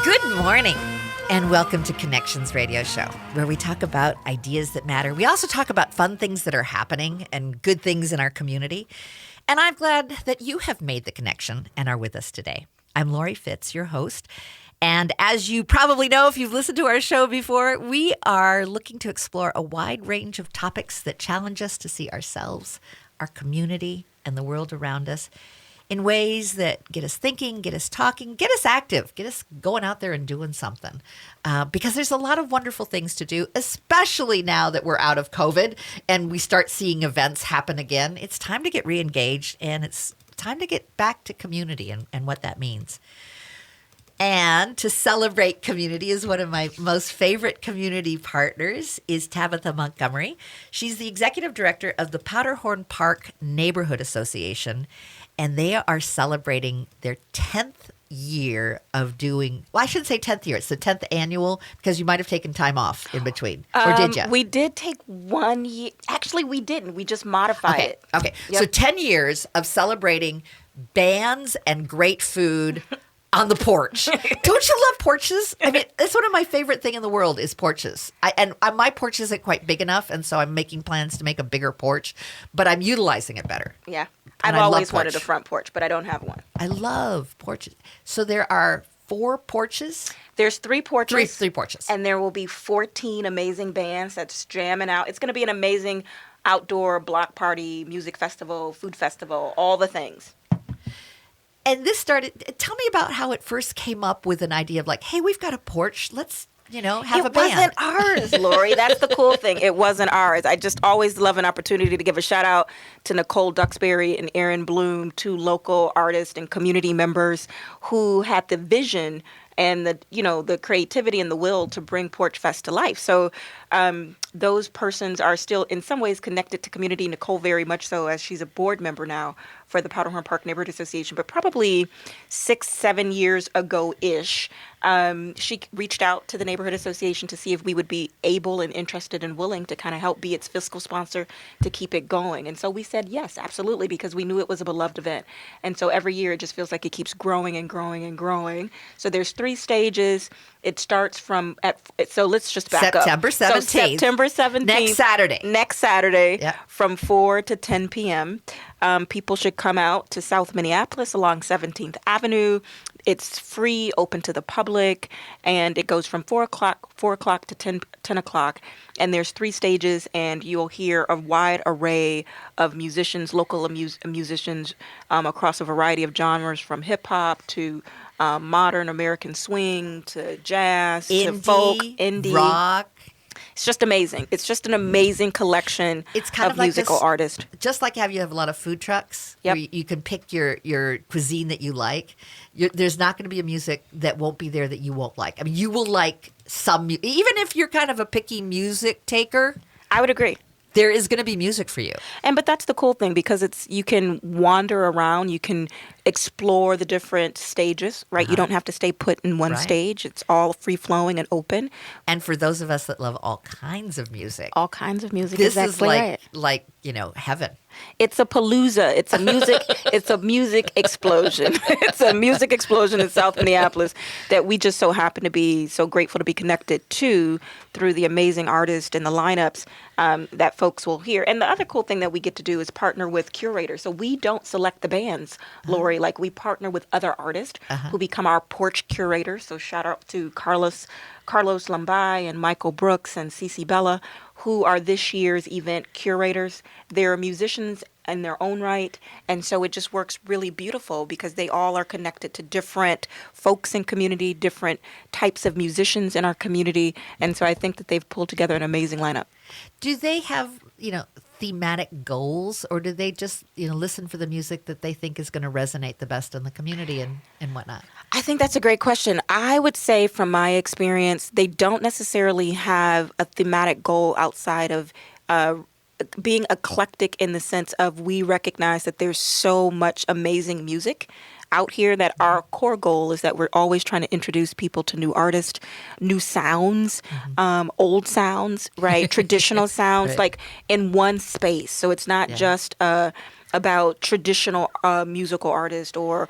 Good morning, and welcome to Connections Radio Show, where we talk about ideas that matter. We also talk about fun things that are happening and good things in our community. And I'm glad that you have made the connection and are with us today. I'm Lori Fitz, your host. And as you probably know, if you've listened to our show before, we are looking to explore a wide range of topics that challenge us to see ourselves, our community, and the world around us in ways that get us thinking, get us talking, get us active, get us going out there and doing something. Because there's a lot of wonderful things to do, especially now that we're out of COVID and we start seeing events happen again. It's time to get re-engaged, and it's time to get back to community and what that means. And to celebrate community is one of my most favorite community partners is Tabitha Montgomery. She's the executive director of the Powderhorn Park Neighborhood Association, and they are celebrating their 10th year of doing, well, I shouldn't say 10th year. It's the 10th annual, because you might have taken time off in between. Or did you? We did take 1 year. Actually, we didn't. We just modified it. Okay. Yep. So 10 years of celebrating bands and great food on the porch. Don't you love porches? I mean, it's one of my favorite thing in the world is porches. My porch isn't quite big enough, and so I'm making plans to make a bigger porch, but I'm utilizing it better. Yeah. And I've I always love wanted a porch. front porch, but I don't have one. I love porches. So there are 4 porches? There's 3 porches. Three porches. And there will be 14 amazing bands that's jamming out. It's going to be an amazing outdoor block party, music festival, food festival, all the things. And this started, tell me about how it first came up with an idea of like, hey, we've got a porch. Let's, have a band. It wasn't ours, Lori. That's the cool thing. It wasn't ours. I just always love an opportunity to give a shout out to Nicole Duxbury and Aaron Bloom, 2 local artists and community members who had the vision and the creativity and the will to bring Porch Fest to life. So those persons are still in some ways connected to community. Nicole very much so, as she's a board member now for the Powderhorn Park Neighborhood Association. But probably 6-7 years ago-ish, she reached out to the Neighborhood Association to see if we would be able and interested and willing to kind of help be its fiscal sponsor to keep it going. And so we said yes, absolutely, because we knew it was a beloved event. And so every year it just feels like it keeps growing and growing and growing. So there's 3 stages. It starts so let's just back up. September 17th. So September 17th. Next Saturday Yep. from 4 to 10 p.m. People should come out to South Minneapolis along 17th Avenue. It's free, open to the public, and it goes from 4 o'clock to 10 o'clock. And there's 3 stages, and you'll hear a wide array of musicians, local musicians across a variety of genres, from hip-hop to modern American swing to jazz to folk, indie, rock. It's just amazing. It's just an amazing collection It's kind of of like musical this- artists. Just like you have a lot of food trucks Yep. where you can pick your cuisine that you like. There's not going to be a music that won't be there that you won't like. I mean, you will like some, even if you're kind of a picky music taker, I would agree. there is going to be music for you. But that's the cool thing, because you can wander around, you can explore the different stages, right? You don't have to stay put in one Right. stage. It's all free flowing and open. And for those of us that love all kinds of music, All kinds of music. this is exactly like right. heaven. It's a palooza. It's a music. It's a music explosion. It's a music explosion in South Minneapolis that we just so happen to be so grateful to be connected to through the amazing artists and the lineups that folks will hear. And the other cool thing that we get to do is partner with curators. So we don't select the bands, Lori. Like, we partner with other artists who become our porch curators. So shout out to Carlos Lombay and Michael Brooks and Cece Bella, who are this year's event curators. They're musicians in their own right, and so it just works really beautiful because they all are connected to different folks in community, different types of musicians in our community, and so I think that they've pulled together an amazing lineup. Do they have, thematic goals, or do they just, listen for the music that they think is going to resonate the best in the community and whatnot? I think that's a great question. I would say from my experience, they don't necessarily have a thematic goal outside of being eclectic, in the sense of we recognize that there's so much amazing music out here that our core goal is that we're always trying to introduce people to new artists, new sounds, old sounds, right? Traditional sounds, Right. like in one space. So it's not just about traditional musical artists or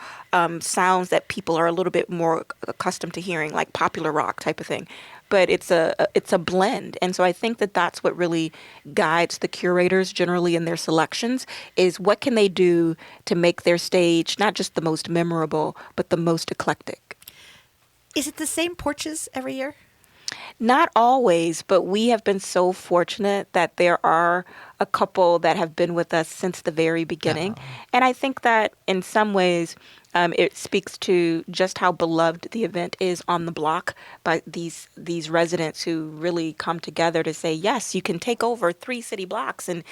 sounds that people are a little bit more accustomed to hearing, like popular rock type of thing. But it's a blend, and so I think that that's what really guides the curators generally in their selections, is what can they do to make their stage not just the most memorable but the most eclectic. Is it the same porches every year? Not always, but we have been so fortunate that there are a couple that have been with us since the very beginning. And I think that in some ways, it speaks to just how beloved the event is on the block by these residents who really come together to say, yes, you can take over 3 city blocks and,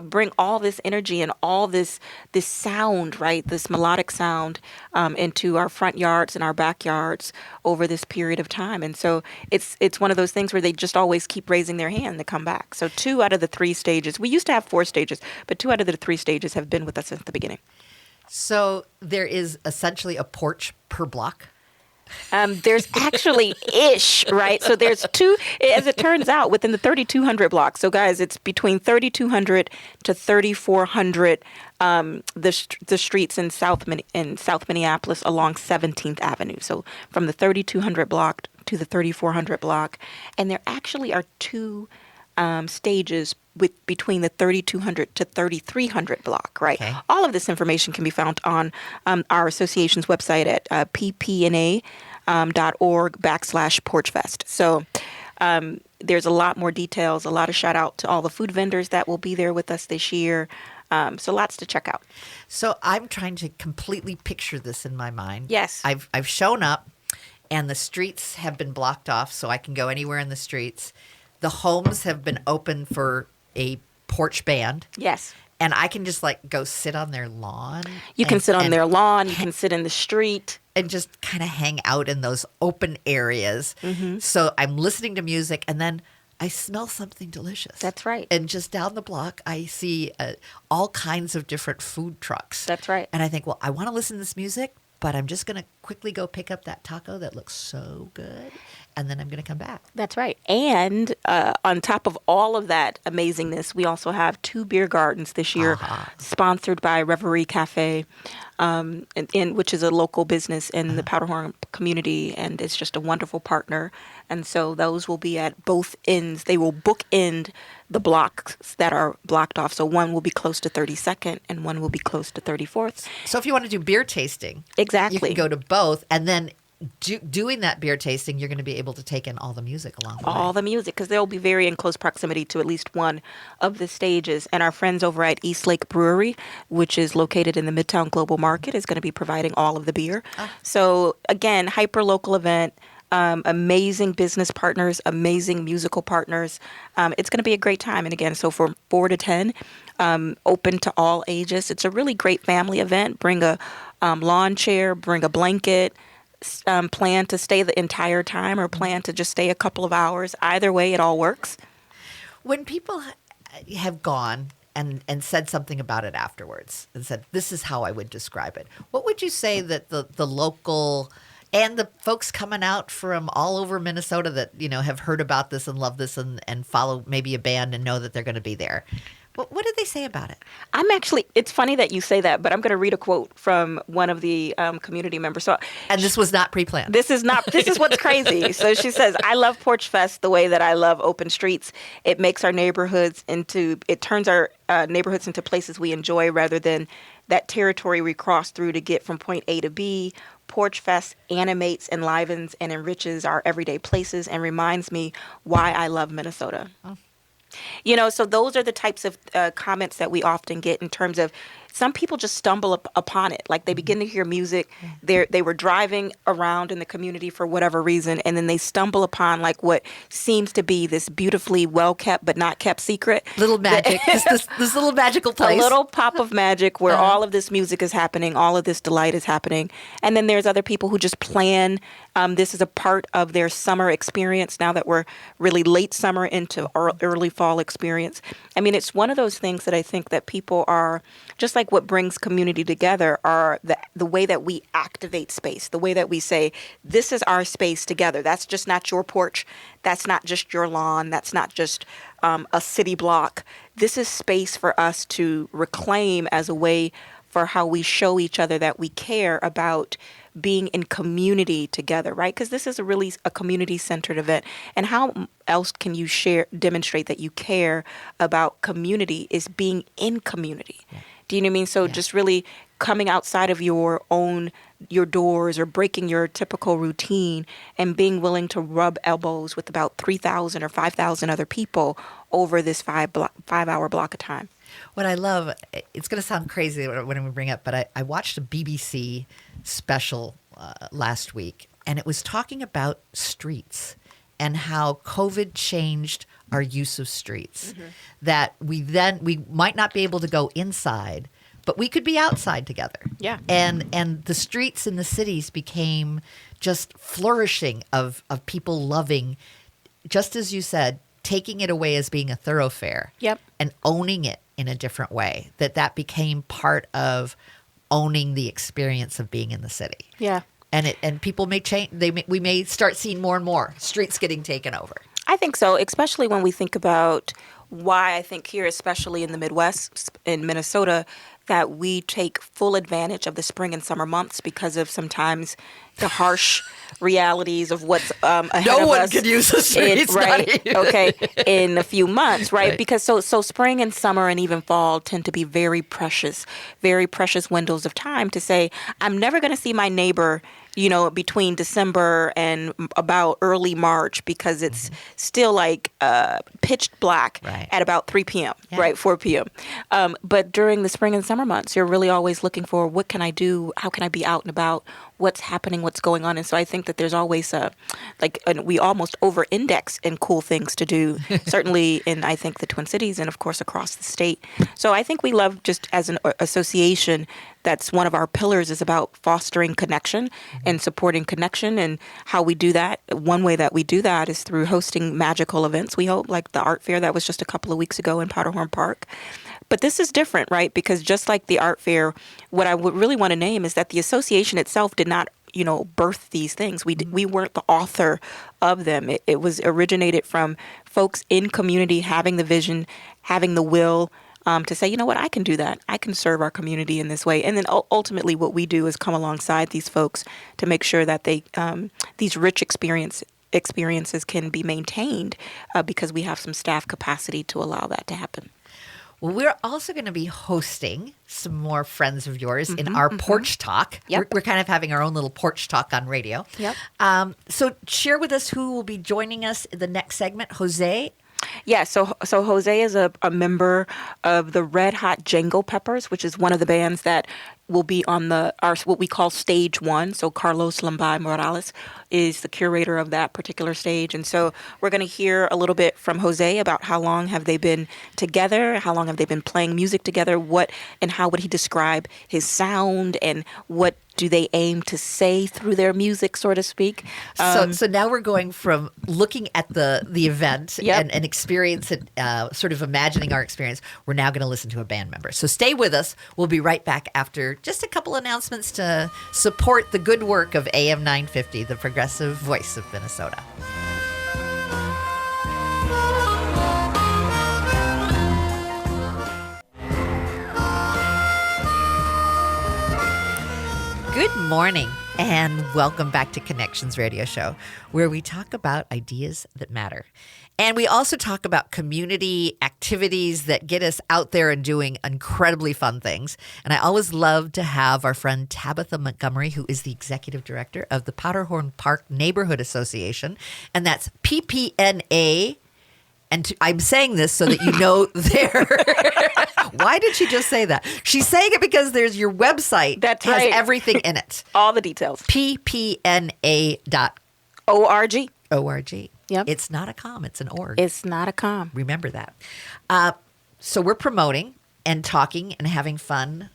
bring all this energy and all this sound, right, this melodic sound into our front yards and our backyards over this period of time. And so it's one of those things where they just always keep raising their hand to come back. So 2 out of the 3 stages, we used to have 4 stages, but 2 out of the 3 stages have been with us since the beginning. So there is essentially a porch per block? There's actually ish, right? So there's 2, as it turns out, within the 3,200 block. So guys, it's between 3,200 to 3,400 the streets in South Minneapolis along 17th Avenue. So from the 3,200 block to the 3,400 block, and there actually are 2 stages between the 3,200 to 3,300 block, right? Okay. All of this information can be found on our association's website at ppna.org/PorchFest. So there's a lot more details, a lot of shout out to all the food vendors that will be there with us this year. So lots to check out. So I'm trying to completely picture this in my mind. Yes. I've shown up and the streets have been blocked off so I can go anywhere in the streets. The homes have been open for a porch band. Yes. And I can just go sit on their lawn. You can sit on their lawn. You can sit in the street. And just kind of hang out in those open areas. Mm-hmm. So I'm listening to music and then I smell something delicious. That's right. And just down the block, I see all kinds of different food trucks. That's right. And I think, well, I want to listen to this music, but I'm just going to quickly go pick up that taco that looks so good. And then I'm going to come back. That's right. And on top of all of that amazingness, we also have 2 beer gardens this year, sponsored by Reverie Cafe, which is a local business in the Powderhorn community, and it's just a wonderful partner. And so those will be at both ends. They will bookend the blocks that are blocked off. So one will be close to 32nd and one will be close to 34th. So if you want to do beer tasting, Exactly. you can go to both. And then doing that beer tasting, you're going to be able to take in all the music along the way. All the music, because they'll be very in close proximity to at least one of the stages. And our friends over at East Lake Brewery, which is located in the Midtown Global Market, is going to be providing all of the beer. So again, hyper local event. Amazing business partners, amazing musical partners. It's going to be a great time. And again, so from 4 to 10, open to all ages. It's a really great family event. Bring a lawn chair, bring a blanket. Plan to stay the entire time or plan to just stay a couple of hours. Either way, it all works. When people have gone and said something about it afterwards and said, this is how I would describe it, what would you say that the local and the folks coming out from all over Minnesota that, have heard about this and love this and follow maybe a band and know that they're going to be there, what did they say about it? It's funny that you say that, but I'm going to read a quote from one of the community members. And this was not pre-planned. This is what's crazy. So she says, I love Porch Fest the way that I love open streets. It makes our neighborhoods turns our neighborhoods into places we enjoy rather than that territory we cross through to get from point A to B. Porch Fest animates, enlivens, and enriches our everyday places and reminds me why I love Minnesota. Oh. So those are the types of comments that we often get in terms of some people just stumble upon it. Like they begin to hear music. They were driving around in the community for whatever reason, and then they stumble upon what seems to be this beautifully well-kept but not kept secret. Little magic. this little magical place. A little pop of magic where all of this music is happening, all of this delight is happening. And then there's other people who just plan. This is a part of their summer experience now that we're really late summer into early fall experience. I mean, it's one of those things that I think that people are, just like like what brings community together are the way that we activate space, the way that we say, this is our space together. That's just not your porch. That's not just your lawn. That's not just a city block. This is space for us to reclaim as a way for how we show each other that we care about being in community together, right? Because this is a community-centered event. And how else can you demonstrate that you care about community is being in community. Yeah. Do you know what I mean? So just really coming outside of your doors or breaking your typical routine and being willing to rub elbows with about 3,000 or 5,000 other people over this 5-hour block of time. What I love, it's going to sound crazy when we bring up, but I watched a BBC special last week, and it was talking about streets and how COVID changed our use of streets. Mm-hmm. That we might not be able to go inside, but we could be outside together. Yeah. And the streets in the cities became just flourishing of people loving, just as you said, taking it away as being a thoroughfare. Yep. And owning it in a different way. That became part of owning the experience of being in the city. Yeah. And people may change. We may start seeing more and more streets getting taken over. I think so, especially when we think about why I think here, especially in the Midwest, in Minnesota, that we take full advantage of the spring and summer months because of sometimes the harsh realities of what's ahead of us. No one could use the streets, right? Okay, in a few months, right? Because so spring and summer and even fall tend to be very precious windows of time to say, I'm never going to see my neighbor, between December and about early March because it's still like pitch black at about 3 p.m., right, 4 p.m. But during the spring and summer months, you're really always looking for what can I do? How can I be out and about? What's happening? What's going on? And so I think that there's always we almost over-index in cool things to do, certainly in, I think, the Twin Cities and, of course, across the state. So I think we love just as an association, that's one of our pillars is about fostering connection and supporting connection. And how we do that, one way that we do that is through hosting magical events, we hope, like the art fair that was just a couple of weeks ago in Powderhorn Park. But this is different, right? Because just like the art fair, what I would really want to name is that the association itself did not, birth these things. We weren't the author of them. It was originated from folks in community having the vision, having the will, to say, you know what, I can do that. I can serve our community in this way. And then ultimately what we do is come alongside these folks to make sure that they these rich experiences can be maintained because we have some staff capacity to allow that to happen. Well, we're also going to be hosting some more friends of yours in our porch talk. Yep. We're kind of having our own little porch talk on radio. Yep. So share with us who will be joining us in the next segment. Jose. Yeah, so Jose is a member of the Red Hot Django Peppers, which is one of the bands that will be on what we call stage one. So Carlos Lambay Morales is the curator of that particular stage. And so we're going to hear a little bit from Jose about how long have they been together, how long have they been playing music together, and how would he describe his sound, and what do they aim to say through their music, so to speak. So now we're going from looking at the event Yep. and experience it, sort of imagining our experience. We're now going to listen to a band member. So stay with us. We'll be right back after just a couple announcements to support the good work of AM 950, the progressive voice of Minnesota. Good morning and welcome back to Connections Radio Show, where we talk about ideas that matter. And we also talk about community activities that get us out there and doing incredibly fun things. And I always love to have our friend Tabitha Montgomery, who is the executive director of the Powderhorn Park Neighborhood Association. And that's PPNA. And I'm saying this so that you know there. Why did she just say that? She's saying it because there's your website That's has right. everything in it. All the details. ppna.org. ORG. Yep. It's not a com, it's an org. It's not a com. Remember that. So we're promoting and talking and having fun,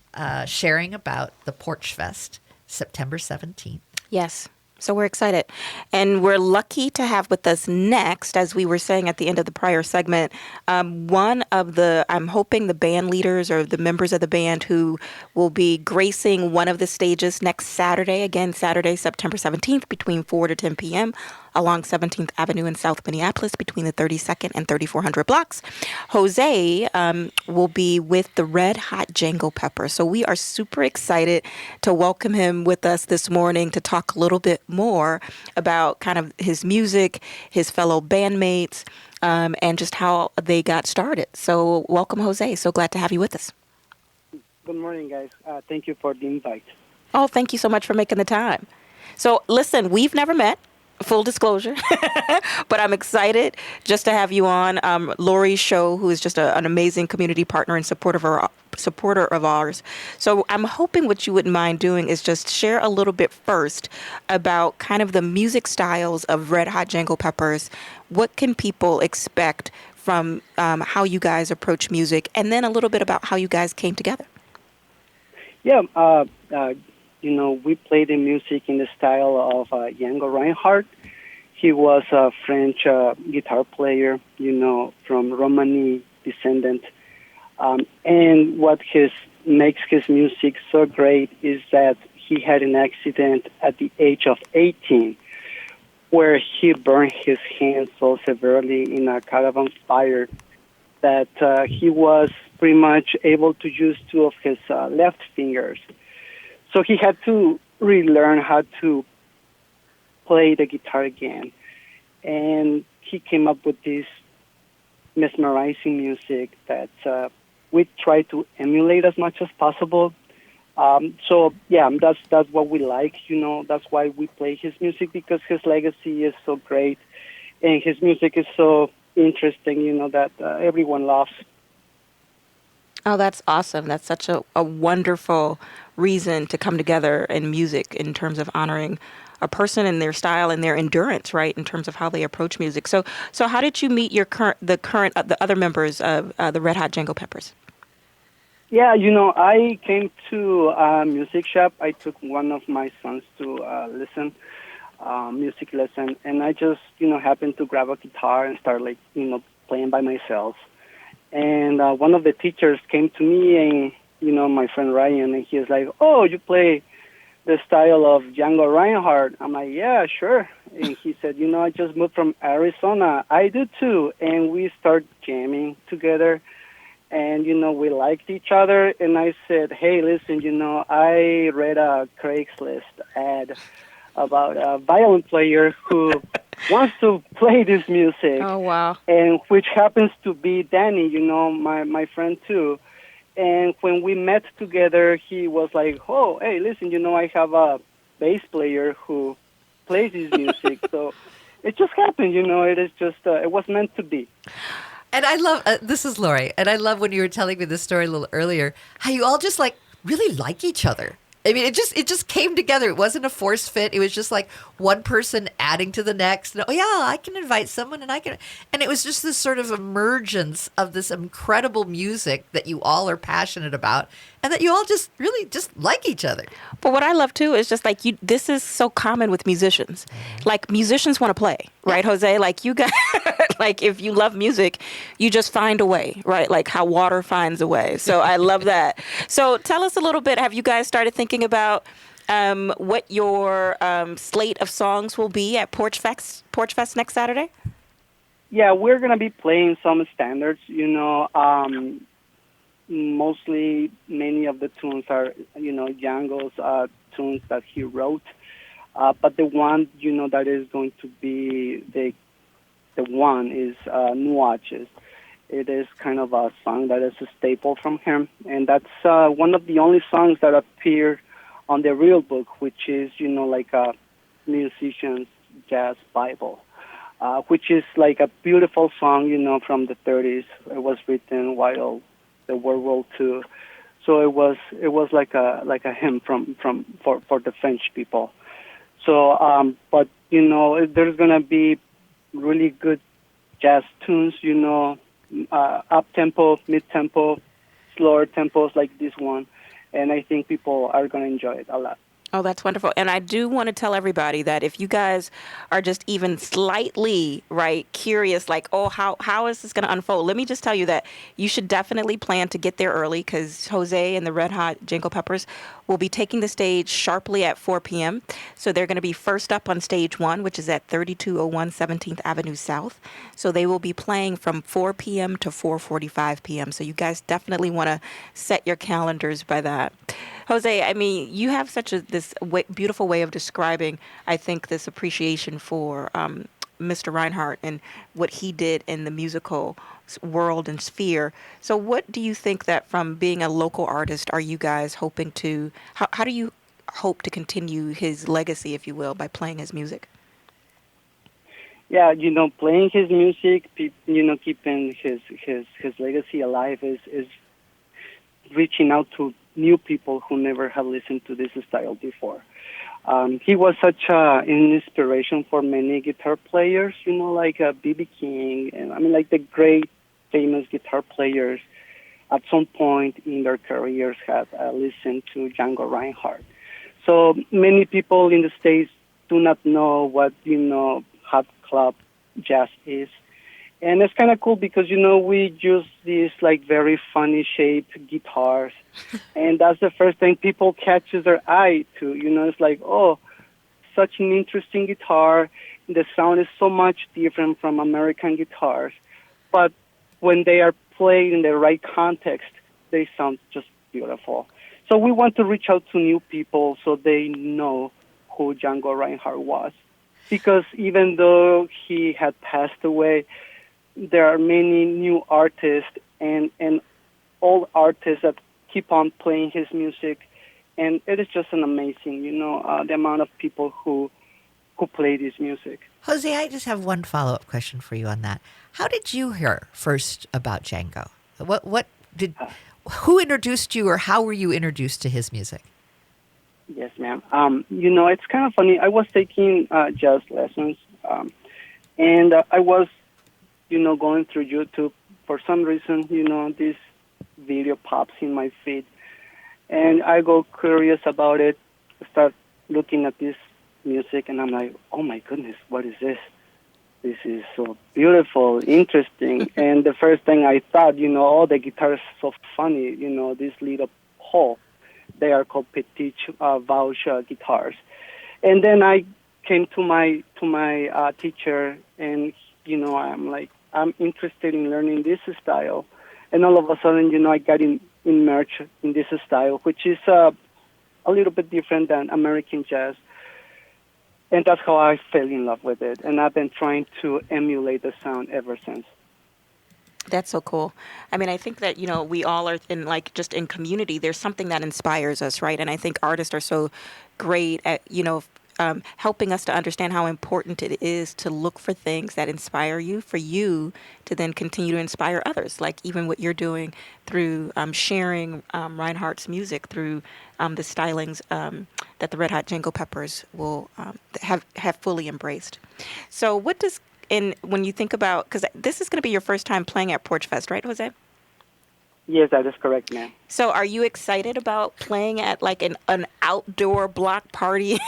sharing about the Porch Fest, September 17th. Yes. So we're excited. And we're lucky to have with us next, as we were saying at the end of the prior segment, one of the, I'm hoping the band leaders or the members of the band who will be gracing one of the stages next Saturday, again, Saturday, September 17th, between 4 to 10 p.m. along 17th Avenue in South Minneapolis between the 32nd and 3400 blocks. Jose will be with the Red Hot Django Peppers. So we are super excited to welcome him with us this morning to talk a little bit more about kind of his music, his fellow bandmates, and just how they got started. So welcome, Jose. So glad to have you with us. Good morning, guys. Thank you for the invite. Oh, thank you so much for making the time. So listen, we've never met. Full disclosure, but I'm excited just to have you on. Lori Show, who is just an amazing community partner and supporter of ours. So I'm hoping what you wouldn't mind doing is just share a little bit first about kind of the music styles of Red Hot Django Peppers. What can people expect from how you guys approach music, and then a little bit about how you guys came together? Yeah, we play the music in the style of Django Reinhardt. He was a French guitar player, from Romani descendant. And what makes his music so great is that he had an accident at the age of 18 where he burned his hand so severely in a caravan fire that he was pretty much able to use two of his left fingers. So he had to relearn how to play the guitar again. And he came up with this mesmerizing music that we try to emulate as much as possible. That's what we like, That's why we play his music, because his legacy is so great. And his music is so interesting, that everyone loves. Oh, that's awesome. That's such a wonderful reason to come together in music in terms of honoring a person and their style and their endurance, right, in terms of how they approach music. So how did you meet the other members of the Red Hot Django Peppers? Yeah, I came to a music shop. I took one of my sons to music lesson, and I just, happened to grab a guitar and start, playing by myself. And one of the teachers came to me and, my friend Ryan, and he was like, "Oh, you play the style of Django Reinhardt?" I'm like, "Yeah, sure." And he said, "I just moved from Arizona." "I do too." And we start jamming together. And, we liked each other. And I said, "Hey, listen, I read a Craigslist ad about a violin player who wants to play this music." Oh, wow. And which happens to be Danny, my friend too. And when we met together, he was like, "Oh, hey, listen, I have a bass player who plays this music." So it just happened, it is just, it was meant to be. And I love, this is Lori, and I love when you were telling me this story a little earlier, how you all just really like each other. I mean, it just came together. It wasn't a force fit. It was just like one person adding to the next. And, oh yeah, I can invite someone, and it was just this sort of emergence of this incredible music that you all are passionate about, and that you all just really just like each other. But what I love too is just this is so common with musicians. Like, musicians want to play, right, Jose? Like, you guys, if you love music, you just find a way, right? Like how water finds a way. So I love that. So tell us a little bit. Have you guys started thinking about what your slate of songs will be at Porch Fest next Saturday? Yeah, we're going to be playing some standards, mostly many of the tunes are, Django's tunes that he wrote. But the one, that is going to be the one is Nuages. It is kind of a song that is a staple from him. And that's one of the only songs that appear on the real book, which is, like a musician's jazz Bible, which is like a beautiful song, from the 30s. It was written while the World War II. So it was like a hymn for the French people. So, but there's gonna be really good jazz tunes, up tempo, mid tempo, slower tempos like this one, and I think people are gonna enjoy it a lot. Oh, that's wonderful. And I do want to tell everybody that if you guys are just even slightly, right, curious, like, oh, how is this going to unfold? Let me just tell you that you should definitely plan to get there early because Jose and the Red Hot Jingle Peppers will be taking the stage sharply at 4 p.m. So they're going to be first up on stage one, which is at 3201 17th Avenue South. So they will be playing from 4 p.m. to 4:45 p.m. So you guys definitely want to set your calendars by that. Jose, I mean, you have such beautiful way of describing, I think, this appreciation for Mr. Reinhardt and what he did in the musical world and sphere. So what do you think that from being a local artist are you guys hoping to, how do you hope to continue his legacy, if you will, by playing his music? Yeah, playing his music, keeping his legacy alive is reaching out to new people who never have listened to this style before. He was such an inspiration for many guitar players, like B.B. King, and like the great famous guitar players at some point in their careers have listened to Django Reinhardt. So many people in the States do not know what, hot club jazz is. And it's kind of cool because, we use these like very funny shaped guitars. And that's the first thing people catches their eye to. It's like, oh, such an interesting guitar. The sound is so much different from American guitars. But when they are played in the right context, they sound just beautiful. So we want to reach out to new people so they know who Django Reinhardt was. Because even though he had passed away, there are many new artists and old artists that keep on playing his music, and it is just an amazing, the amount of people who play this music. Jose, I just have one follow-up question for you on that. How did you hear first about Django? Who introduced you, or how were you introduced to his music? Yes, ma'am. It's kind of funny. I was taking jazz lessons, and I was going through YouTube. For some reason, this video pops in my feed. And I go curious about it, start looking at this music, and I'm like, oh my goodness, what is this? This is so beautiful, interesting. And the first thing I thought, oh, the guitar is so funny, this little hole. They are called Petite Vauche guitars. And then I came to my teacher, and, I'm like, I'm interested in learning this style. And all of a sudden, I got immersed in this style, which is a little bit different than American jazz. And that's how I fell in love with it. And I've been trying to emulate the sound ever since. That's so cool. I mean, I think that, we all are just in community, there's something that inspires us, right? And I think artists are so great at, helping us to understand how important it is to look for things that inspire you, for you to then continue to inspire others, like even what you're doing through sharing Reinhardt's music through the stylings that the Red Hot Jingle Peppers will have fully embraced. So when you think about, because this is going to be your first time playing at Porch Fest, right, Jose? Yes, that is correct, ma'am. So are you excited about playing at like an outdoor block party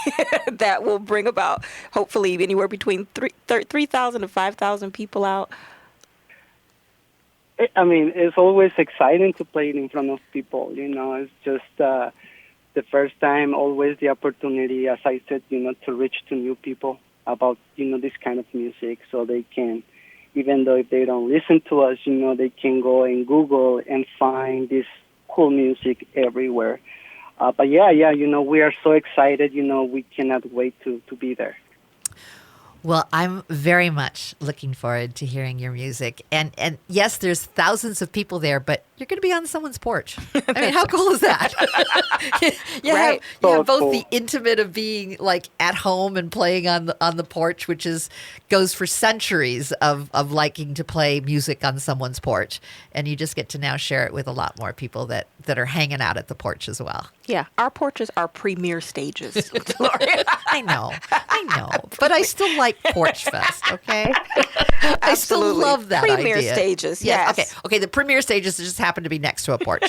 that will bring about hopefully anywhere between 3,000 to 5,000 people out? I mean, it's always exciting to play in front of people, It's just the first time, always the opportunity, as I said, to reach to new people about, this kind of music so they can, even though if they don't listen to us, they can go and Google and find this cool music everywhere. But yeah, we are so excited, we cannot wait to be there. Well, I'm very much looking forward to hearing your music. And yes, there's thousands of people there, but you're going to be on someone's porch. I mean, how cool is that? you Right. have both cool. the intimate of being like at home and playing on the porch, which goes for centuries of liking to play music on someone's porch. And you just get to now share it with a lot more people that are hanging out at the porch as well. Yeah, our porches are premier stages, Gloria. I know. But I still like Porch Fest, okay? I still Absolutely. love that Premier idea. stages, Yeah, yes. Okay, the premier stages just happen to be next to a porch.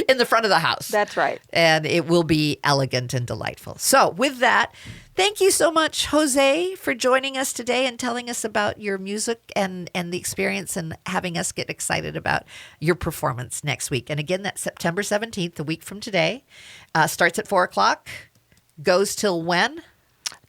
in the front of the house. That's right. And it will be elegant and delightful. So with that, thank you so much, Jose, for joining us today and telling us about your music and the experience and having us get excited about your performance next week. And again, that's September 17th, a week from today. Starts at 4 o'clock, goes till when?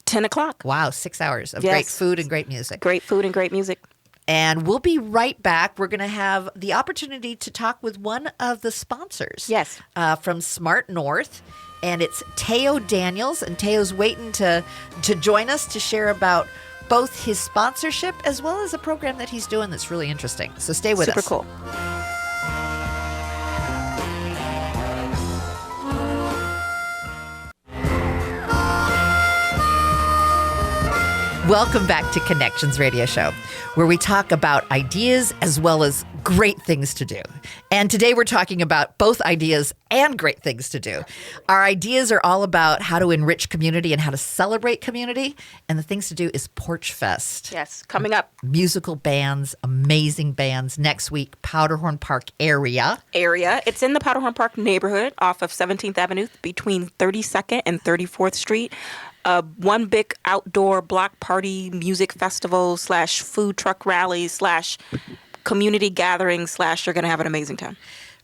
10 o'clock. Wow, 6 hours of Yes. great food and great music. Great food and great music. And we'll be right back. We're going to have the opportunity to talk with one of the sponsors. Yes. From Smart North. And it's Teo Daniels. And Teo's waiting to join us to share about both his sponsorship as well as a program that he's doing that's really interesting. So stay with us. Super cool. Welcome back to Connections Radio Show, where we talk about ideas as well as great things to do. And today we're talking about both ideas and great things to do. Our ideas are all about how to enrich community and how to celebrate community. And the things to do is Porch Fest. Yes, coming up. Musical bands, amazing bands. Next week, Powderhorn Park area. It's in the Powderhorn Park neighborhood off of 17th Avenue between 32nd and 34th Street. One big outdoor block party music festival / food truck rally / community gathering / you're going to have an amazing time.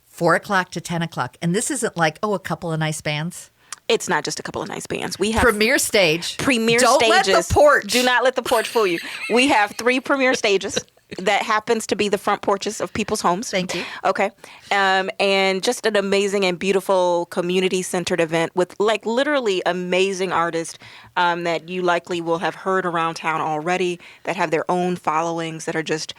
4 o'clock to 10 o'clock. And this isn't like, a couple of nice bands. It's not just a couple of nice bands. We have Premier stage. Premier Don't stages. let the porch. Do not let the porch fool you. We have 3 premier stages. That happens to be the front porches of people's homes. Thank you. Okay. And just an amazing and beautiful community-centered event with literally amazing artists that you likely will have heard around town already that have their own followings that are just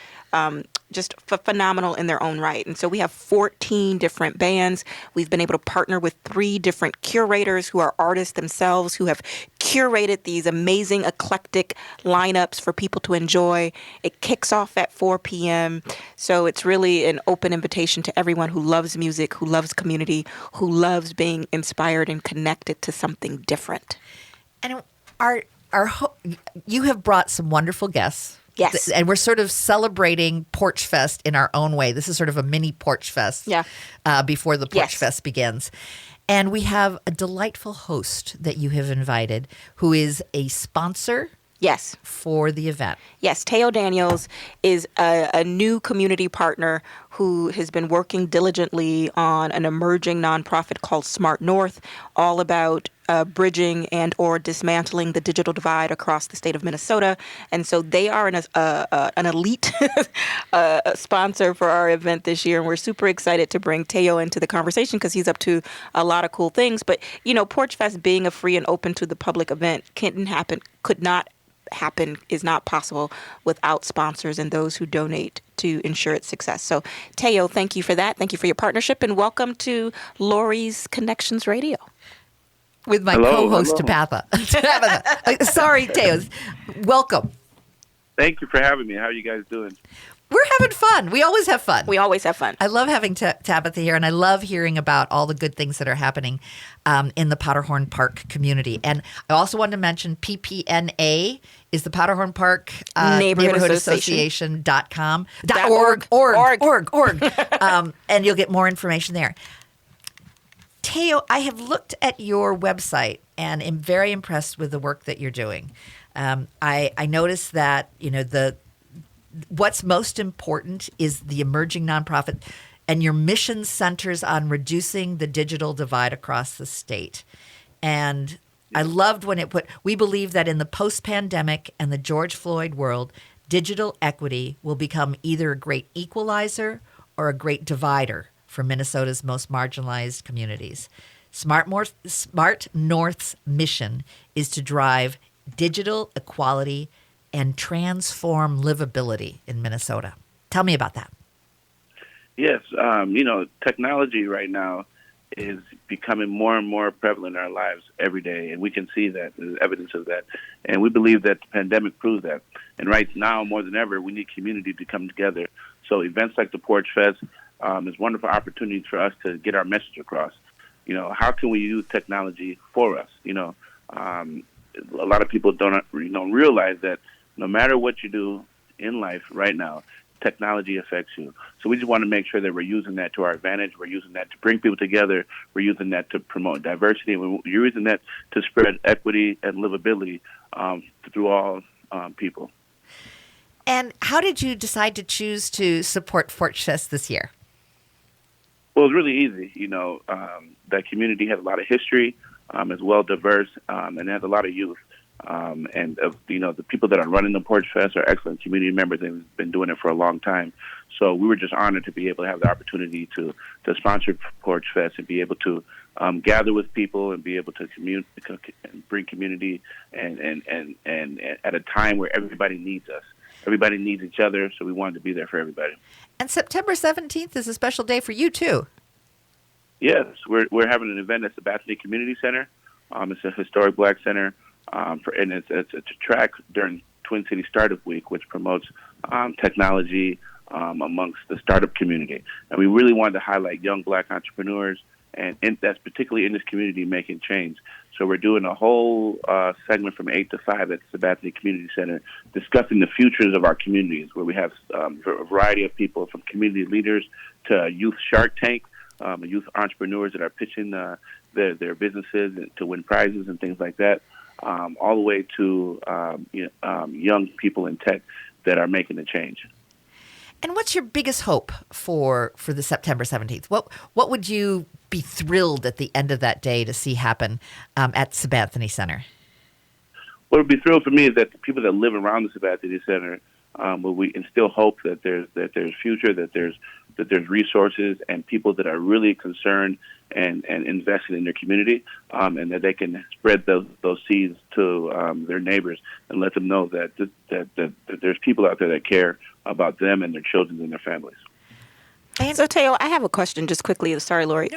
phenomenal in their own right. And so we have 14 different bands. We've been able to partner with 3 different curators who are artists themselves who have curated these amazing eclectic lineups for people to enjoy. It kicks off at 4 p.m. So it's really an open invitation to everyone who loves music, who loves community, who loves being inspired and connected to something different. And you have brought some wonderful guests. Yes. And we're sort of celebrating Porch Fest in our own way. This is sort of a mini Porch Fest before the Porch Fest begins. And we have a delightful host that you have invited who is a sponsor for the event. Yes, Teo Daniels is a new community partner who has been working diligently on an emerging nonprofit called Smart North, all about bridging and or dismantling the digital divide across the state of Minnesota. And so they are an elite sponsor for our event this year. And we're super excited to bring Teo into the conversation because he's up to a lot of cool things. But, Porch Fest being a free and open to the public event could not happen, is not possible without sponsors and those who donate to ensure its success. So, Teo, thank you for that. Thank you for your partnership, and welcome to Lori's Connections Radio. With my co-host, Tabitha. Sorry, Teo. Welcome. Thank you for having me. How are you guys doing? We're having fun. We always have fun. We always have fun. I love having Tabitha here, and I love hearing about all the good things that are happening in the Powderhorn Park community. And I also wanted to mention PPNA is the Powderhorn Park Neighborhood Association.com. .org. And you'll get more information there. Teo, I have looked at your website and am very impressed with the work that you're doing. I noticed that, what's most important is the emerging nonprofit, and your mission centers on reducing the digital divide across the state. And I loved when it we believe that in the post-pandemic and the George Floyd world, digital equity will become either a great equalizer or a great divider for Minnesota's most marginalized communities. Smart North's mission is to drive digital equality and transform livability in Minnesota. Tell me about that. Yes, technology right now is becoming more and more prevalent in our lives every day, and we can see that, there's evidence of that. And we believe that the pandemic proves that. And right now, more than ever, we need community to come together. So events like the Porch Fest is wonderful opportunities for us to get our message across. How can we use technology for us? A lot of people don't realize that no matter what you do in life right now, technology affects you. So we just want to make sure that we're using that to our advantage. We're using that to bring people together. We're using that to promote diversity. We're using that to spread equity and livability through all people. And how did you decide to choose to support Porch Fest this year? Well, it's really easy. That community has a lot of history, is well diverse, and has a lot of youth. The people that are running the Porch Fest are excellent community members and have been doing it for a long time. So we were just honored to be able to have the opportunity to sponsor Porch Fest and be able to gather with people and be able to bring community and at a time where everybody needs us. Everybody needs each other, so we wanted to be there for everybody. And September 17th is a special day for you, too. Yes, we're having an event at the Sabathani Community Center. It's a historic Black center, and it's a track during Twin City Startup Week, which promotes technology amongst the startup community. And we really wanted to highlight young Black entrepreneurs, and that's particularly in this community making change. So we're doing a whole segment from 8 to 5 at the Sabathani Community Center discussing the futures of our communities, where we have a variety of people from community leaders to youth Shark Tank, youth entrepreneurs that are pitching their businesses to win prizes and things like that, all the way to young people in tech that are making a change. And what's your biggest hope for the September 17th? What would you be thrilled at the end of that day to see happen at Sabathani Center? What would be thrilled for me is that the people that live around the Sabathani Center will we instill hope that there's future, that there's resources and people that are really concerned and invested in their community, and that they can spread those seeds to their neighbors and let them know that there's people out there that care about them and their children and their families. So, Teo, I have a question just quickly. Sorry, Lori.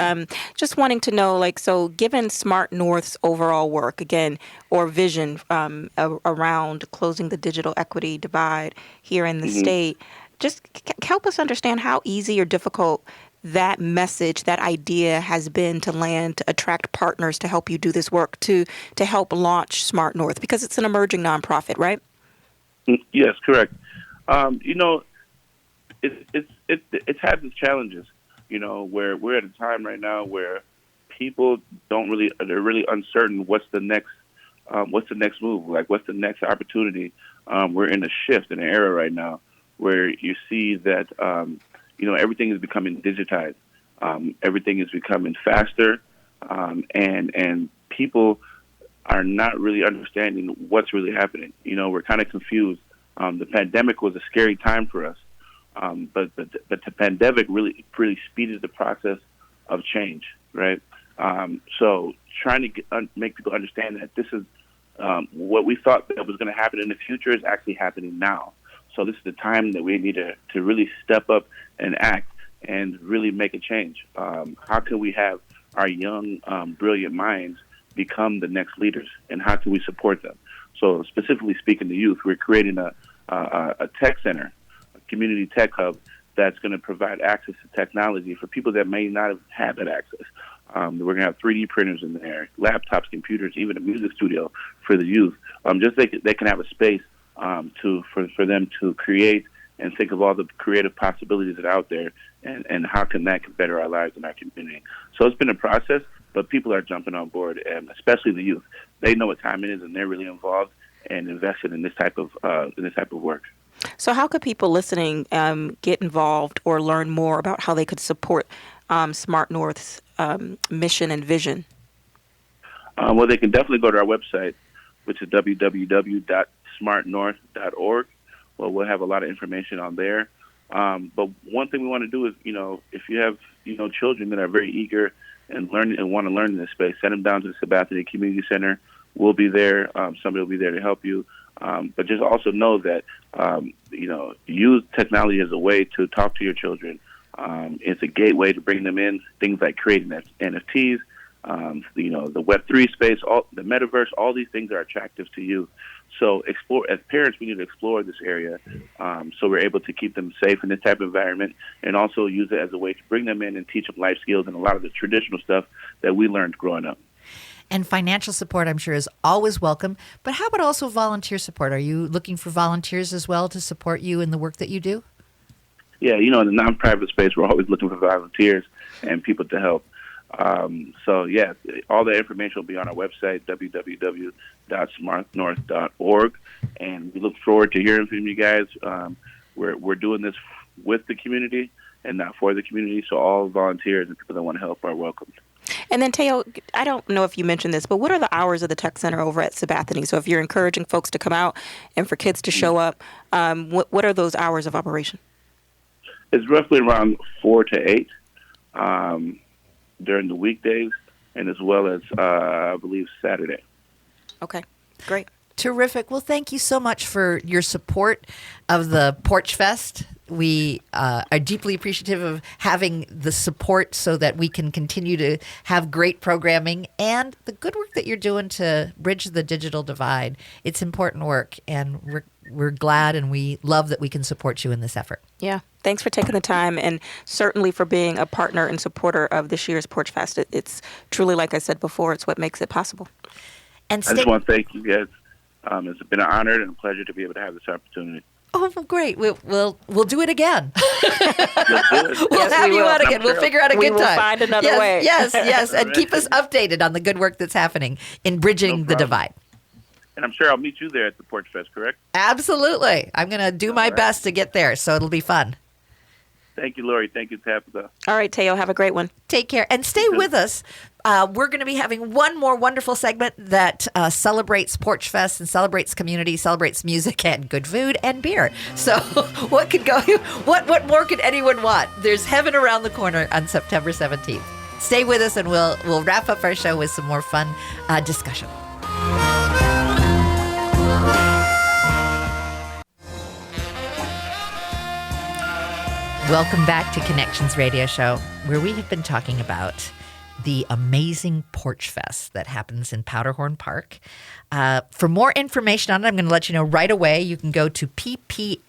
Just wanting to know, so given Smart North's overall work, again, or vision around closing the digital equity divide here in the state, just help us understand how easy or difficult that message, that idea has been to land, to attract partners to help you do this work, to help launch Smart North, because it's an emerging nonprofit, right? Yes, correct. It's had its challenges, where we're at a time right now where people they're really uncertain what's the next move, like what's the next opportunity. We're in a shift in an era right now where you see that, everything is becoming digitized. Everything is becoming faster, and people are not really understanding what's really happening. We're kind of confused. The pandemic was a scary time for us. But the pandemic really speeded the process of change, right? So trying to make people understand that this is what we thought that was going to happen in the future is actually happening now. So this is the time that we need to really step up and act and really make a change. How can we have our young, brilliant minds become the next leaders, and how can we support them? So specifically speaking to youth, we're creating a tech center, community tech hub that's going to provide access to technology for people that may not have had that access. We're going to have 3D printers in there, laptops, computers, even a music studio for the youth. Just so they can have a space for them to create and think of all the creative possibilities that are out there, and how can that better our lives in our community. So it's been a process, but people are jumping on board, and especially the youth. They know what time it is, and they're really involved and invested in this type of work. So how could people listening get involved or learn more about how they could support Smart North's mission and vision? Well, they can definitely go to our website, which is www.smartnorth.org. Well, we'll have a lot of information on there. But one thing we want to do is, if you have, children that are very eager and want to learn in this space, send them down to the Sabathani Community Center. We'll be there. Somebody will be there to help you. But just also know that, use technology as a way to talk to your children. It's a gateway to bring them in, things like creating NFTs, the Web3 space, the metaverse, all these things are attractive to youth. So explore, as parents, we need to explore this area so we're able to keep them safe in this type of environment, and also use it as a way to bring them in and teach them life skills and a lot of the traditional stuff that we learned growing up. And financial support, I'm sure, is always welcome. But how about also volunteer support? Are you looking for volunteers as well to support you in the work that you do? Yeah, in the non-private space, we're always looking for volunteers and people to help. So, yeah, all the information will be on our website, www.smartnorth.org, and we look forward to hearing from you guys. We're doing this with the community and not for the community, so all volunteers and people that want to help are welcomed. And then, Teo, I don't know if you mentioned this, but what are the hours of the Tech Center over at Sabathani? So if you're encouraging folks to come out and for kids to show up, what are those hours of operation? It's roughly around 4 to 8 during the weekdays, and as well as, I believe, Saturday. Okay, great. Terrific. Well, thank you so much for your support of the Porch Fest. We are deeply appreciative of having the support so that we can continue to have great programming and the good work that you're doing to bridge the digital divide. It's important work, and we're glad and we love that we can support you in this effort. Yeah. Thanks for taking the time and certainly for being a partner and supporter of this year's Porch Fest. It's truly, like I said before, it's what makes it possible. And I just want to thank you guys. It's been an honor and a pleasure to be able to have this opportunity. Oh, well, great. We'll do it again. Let's do it. We'll have you on again. We'll figure out a good time. We will find another way. Yes. And keep us updated on the good work that's happening in bridging the divide. And I'm sure I'll meet you there at the Porch Fest, correct? Absolutely. I'm going to do my best to get there, so it'll be fun. Thank you, Lori. Thank you, Tabitha. All right, Teo, have a great one. Take care. And stay with us. We're going to be having one more wonderful segment that celebrates Porch Fest and celebrates community, celebrates music and good food and beer. So what more could anyone want? There's heaven around the corner on September 17th. Stay with us and we'll wrap up our show with some more fun discussion. Welcome back to Connections Radio Show, where we have been talking about the amazing Porch Fest that happens in Powderhorn Park. For more information on it, I'm going to let you know right away. You can go to ppna.org.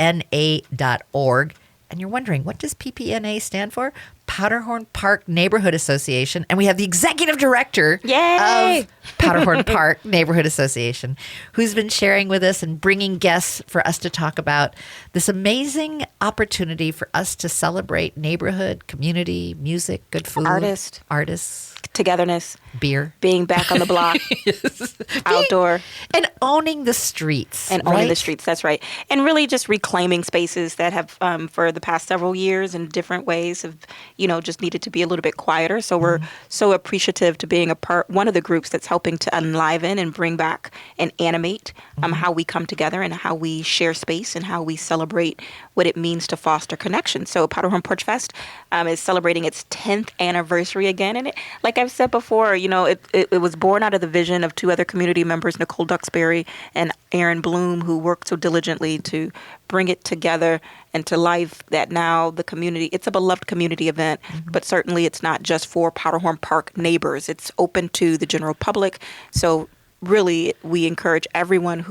And you're wondering, what does PPNA stand for? Powderhorn Park Neighborhood Association. And we have the executive director of Powderhorn Park Neighborhood Association, who's been sharing with us and bringing guests for us to talk about this amazing opportunity for us to celebrate neighborhood, community, music, good food. Artists. Togetherness. Beer. Being back on the block. Outdoor. And owning the streets. Owning the streets, that's right. And really just reclaiming spaces that have, for the past several years in different ways, have, just needed to be a little bit quieter. So we're so appreciative to being one of the groups that's helping to enliven and bring back and animate how we come together and how we share space and how we celebrate what it means to foster connection. So Powderhorn Porch Fest is celebrating its 10th anniversary again. And like I've said before, it was born out of the vision of two other community members, Nicole Duxbury and Aaron Bloom, who worked so diligently to bring it together and to life, that now the community, it's a beloved community event, but certainly it's not just for Powderhorn Park neighbors. It's open to the general public. So really, we encourage everyone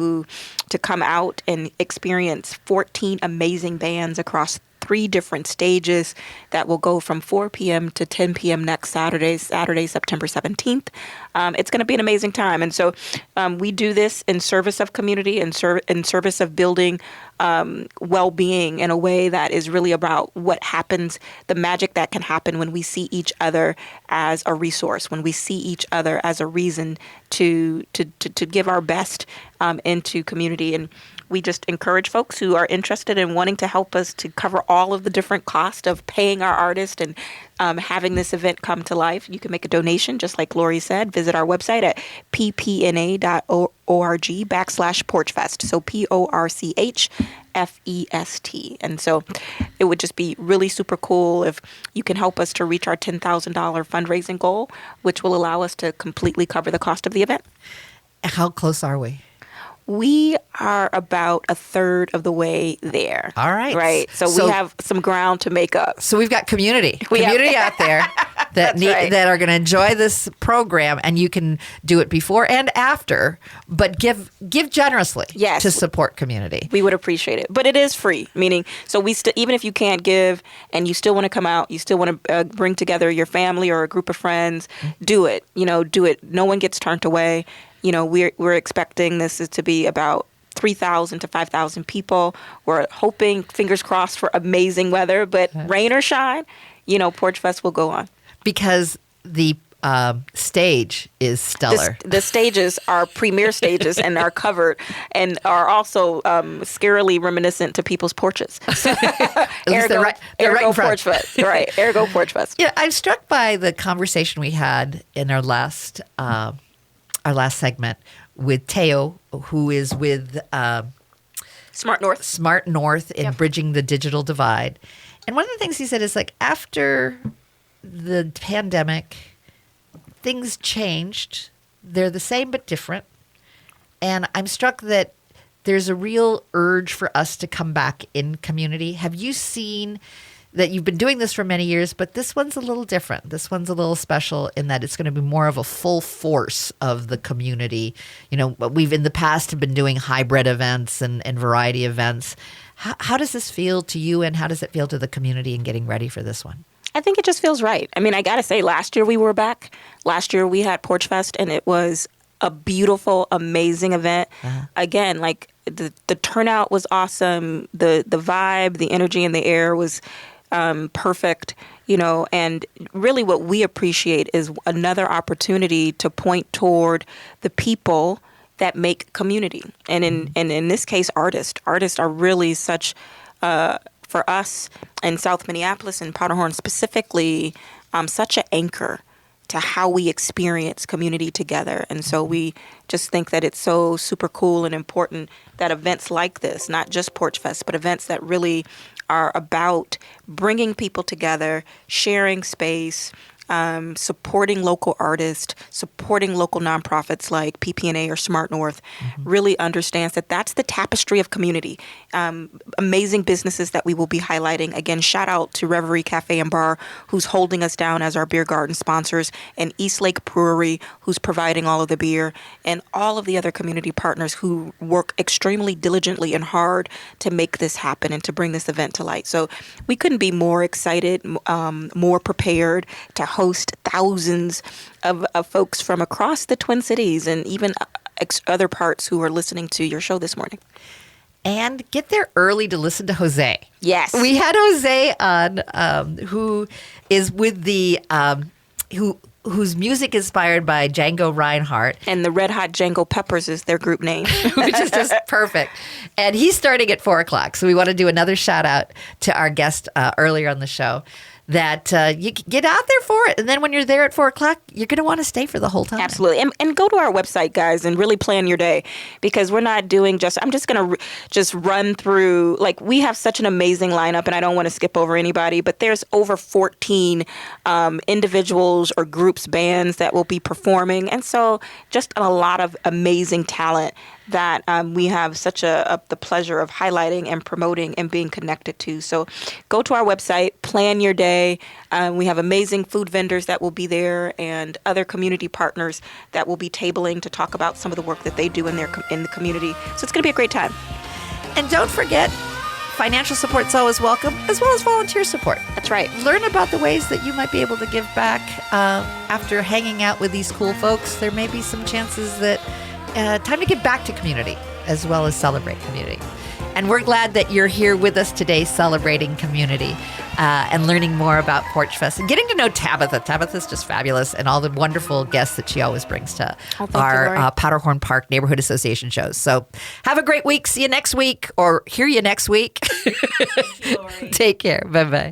to come out and experience 14 amazing bands across 3 different stages that will go from 4 p.m. to 10 p.m. next Saturday, September 17th. It's going to be an amazing time. And so we do this in service of community and in service of building well-being in a way that is really about what happens, the magic that can happen when we see each other as a resource, when we see each other as a reason to give our best into community. And we just encourage folks who are interested in wanting to help us to cover all of the different costs of paying our artist and having this event come to life. You can make a donation, just like Lori said. Visit our website at ppna.org/porchfest. So PORCHFEST. And so it would just be really super cool if you can help us to reach our $10,000 fundraising goal, which will allow us to completely cover the cost of the event. How close are we? We are about a third of the way there. All right. Right. So we have some ground to make up. So we've got community out there that are going to enjoy this program, and you can do it before and after, but give generously to support community. We would appreciate it. But it is free, meaning so even if you can't give and you still want to come out, you still want to bring together your family or a group of friends, do it. Do it. No one gets turned away. We're expecting this to be about 3,000 to 5,000 people. We're hoping, fingers crossed, for amazing weather, but rain or shine, Porch Fest will go on. Because the stage is stellar. The stages are premier stages and are covered and are also scarily reminiscent to people's porches. At least they're right in front. Porch Fest. Right. Ergo Porch Fest. Yeah, I'm struck by the conversation we had in our last segment with Teo, who is with Smart North. Smart North in bridging the digital divide. And one of the things he said is like after the pandemic, things changed. They're the same but different. And I'm struck that there's a real urge for us to come back in community. Have you seen that you've been doing this for many years, but this one's a little different. This one's a little special in that it's going to be more of a full force of the community. We've in the past have been doing hybrid events and variety events. How does this feel to you and how does it feel to the community in getting ready for this one? I think it just feels right. I mean, I got to say, last year we were back. Last year we had Porch Fest, and it was a beautiful, amazing event. Again, like the turnout was awesome. The vibe, the energy in the air was perfect, and really what we appreciate is another opportunity to point toward the people that make community. And in this case, artists. Artists are really such for us in South Minneapolis and Powderhorn specifically, such an anchor to how we experience community together. And so we just think that it's so super cool and important that events like this, not just Porch Fest, but events that really are about bringing people together, sharing space, supporting local artists, supporting local nonprofits like PPNA or Smart North, really understands that that's the tapestry of community. Amazing businesses that we will be highlighting. Again, shout out to Reverie Cafe and Bar, who's holding us down as our beer garden sponsors, and Eastlake Brewery, who's providing all of the beer, and all of the other community partners who work extremely diligently and hard to make this happen and to bring this event to light. So we couldn't be more excited, more prepared to host thousands of folks from across the Twin Cities and even other parts who are listening to your show this morning. And get there early to listen to Jose. Yes. We had Jose on, who is with the, whose music is inspired by Django Reinhardt. And the Red Hot Django Peppers is their group name. Which is just perfect. And he's starting at 4 o'clock. So we want to do another shout out to our guest earlier on the show. That you get out there for it. And then when you're there at 4 o'clock, you're going to want to stay for the whole time. Absolutely. And go to our website, guys, and really plan your day, because we're not doing I'm just going to just run through, like, we have such an amazing lineup, and I don't want to skip over anybody, but there's over 14 individuals or groups, bands that will be performing. And so just a lot of amazing talent that we have such the pleasure of highlighting and promoting and being connected to. So go to our website, plan your day. We have amazing food vendors that will be there and other community partners that will be tabling to talk about some of the work that they do in the community. So it's going to be a great time. And don't forget, financial support is always welcome, as well as volunteer support. That's right. Learn about the ways that you might be able to give back after hanging out with these cool folks. There may be some chances that time to give back to community as well as celebrate community. And we're glad that you're here with us today celebrating community and learning more about Porch Fest and getting to know Tabitha. Tabitha's just fabulous and all the wonderful guests that she always brings to our Powderhorn Park Neighborhood Association shows. So have a great week. See you next week or hear you next week. Take care. Bye-bye.